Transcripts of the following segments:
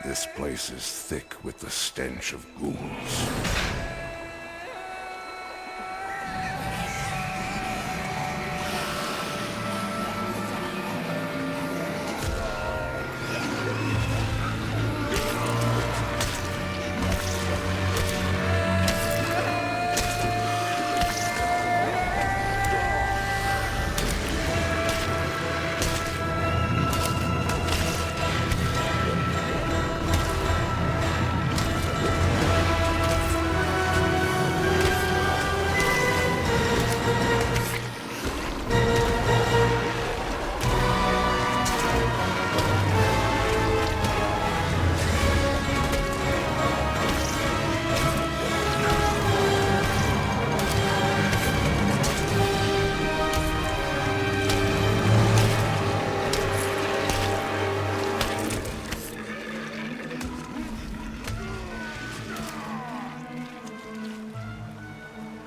This place is thick with the stench of ghouls.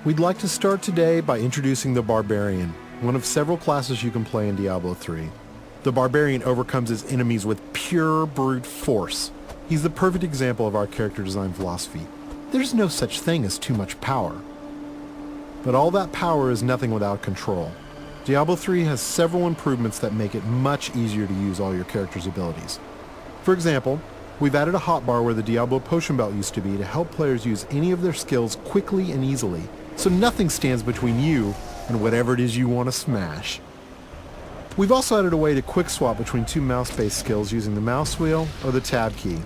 We'd like to start today by introducing the Barbarian, one of several classes you can play in Diablo 3. The Barbarian overcomes his enemies with pure brute force. He's the perfect example of our character design philosophy. There's no such thing as too much power. But all that power is nothing without control. Diablo 3 has several improvements that make it much easier to use all your character's abilities. For example, we've added a hotbar where the Diablo potion belt used to be to help players use any of their skills quickly and easily, so nothing stands between you and whatever it is you want to smash. We've also added a way to quick swap between two mouse-based skills using the mouse wheel or the tab key.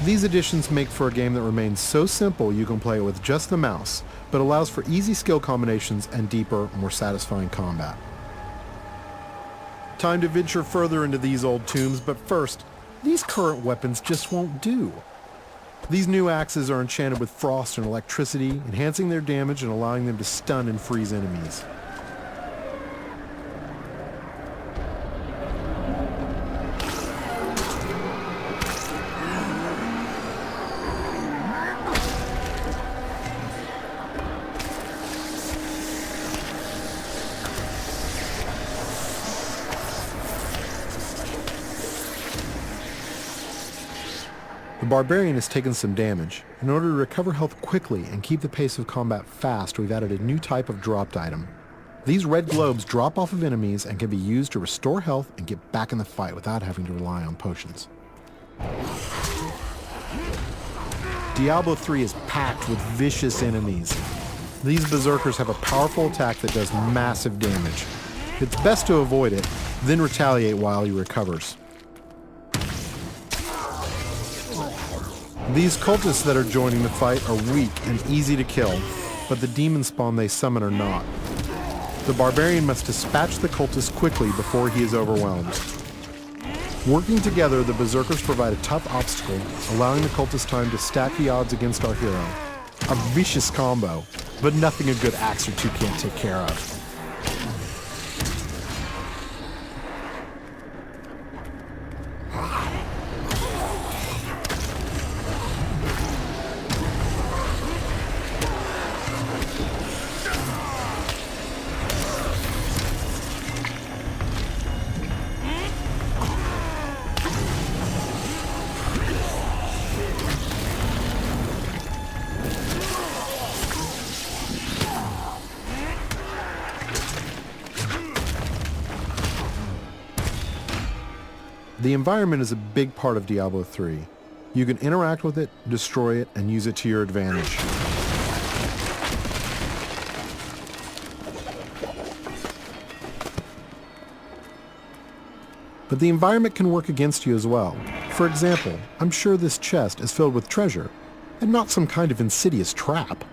These additions make for a game that remains so simple you can play it with just the mouse, but allows for easy skill combinations and deeper, more satisfying combat. Time to venture further into these old tombs, but first, these current weapons just won't do. These new axes are enchanted with frost and electricity, enhancing their damage and allowing them to stun and freeze enemies. The Barbarian has taken some damage. In order to recover health quickly and keep the pace of combat fast, we've added a new type of dropped item. These red globes drop off of enemies and can be used to restore health and get back in the fight without having to rely on potions. Diablo 3 is packed with vicious enemies. These berserkers have a powerful attack that does massive damage. It's best to avoid it, then retaliate while he recovers. These cultists that are joining the fight are weak and easy to kill, but the demon spawn they summon are not. The Barbarian must dispatch the cultists quickly before he is overwhelmed. Working together, the berserkers provide a tough obstacle, allowing the cultists time to stack the odds against our hero. A vicious combo, but nothing a good axe or two can't take care of. The environment is a big part of Diablo 3. You can interact with it, destroy it, and use it to your advantage. But the environment can work against you as well. For example, I'm sure this chest is filled with treasure, and not some kind of insidious trap.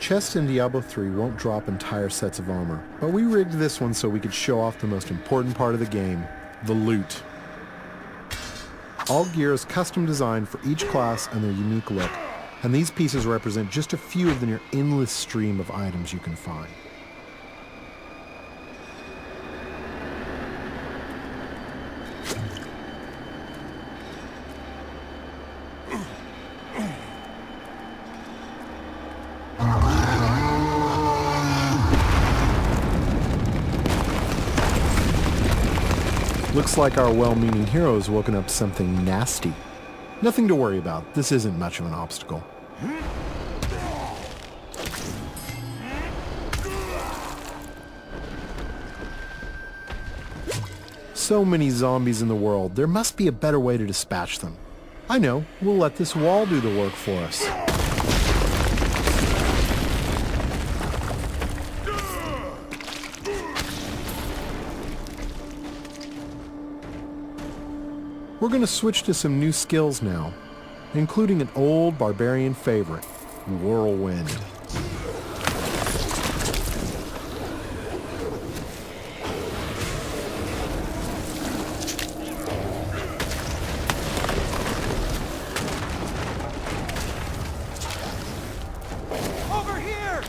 Chests in Diablo 3 won't drop entire sets of armor, but we rigged this one so we could show off the most important part of the game, the loot. All gear is custom designed for each class and their unique look, and these pieces represent just a few of the near endless stream of items you can find. Looks like our well-meaning hero has woken up to something nasty. Nothing to worry about. This isn't much of an obstacle. So many zombies in the world, there must be a better way to dispatch them. I know, we'll let this wall do the work for us. We're going to switch to some new skills now, including an old barbarian favorite, Whirlwind. Over here!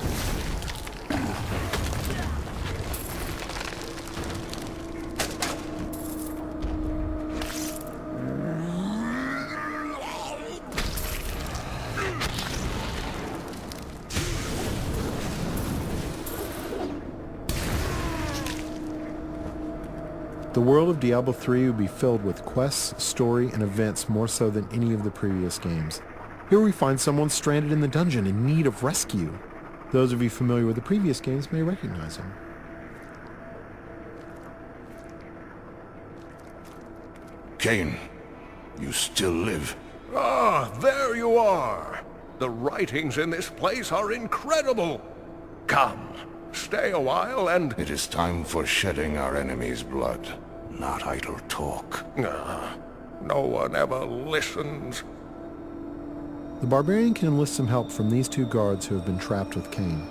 The world of Diablo 3 would be filled with quests, story, and events more so than any of the previous games. Here we find someone stranded in the dungeon in need of rescue. Those of you familiar with the previous games may recognize him. Cain, you still live. Ah, there you are. The writings in this place are incredible. Come, stay a while and... It is time for shedding our enemy's blood, not idle talk. No one ever listens. The barbarian can enlist some help from these two guards who have been trapped with Cain.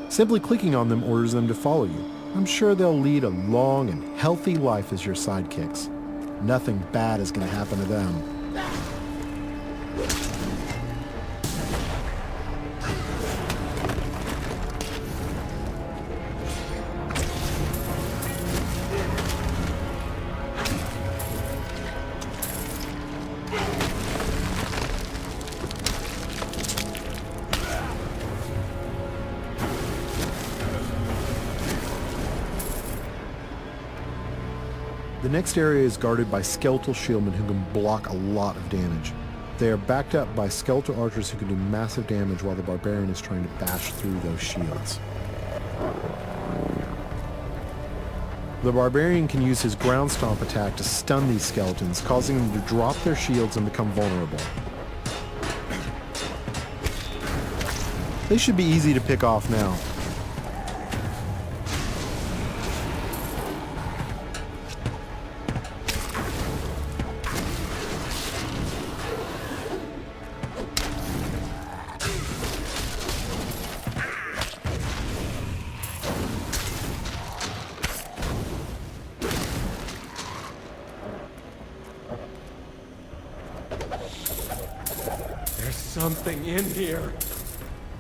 Simply clicking on them orders them to follow you. I'm sure they'll lead a long and healthy life as your sidekicks. Nothing bad is going to happen to them. The next area is guarded by skeletal shieldmen who can block a lot of damage. They are backed up by skeletal archers who can do massive damage while the barbarian is trying to bash through those shields. The barbarian can use his ground stomp attack to stun these skeletons, causing them to drop their shields and become vulnerable. They should be easy to pick off now. There's something in here.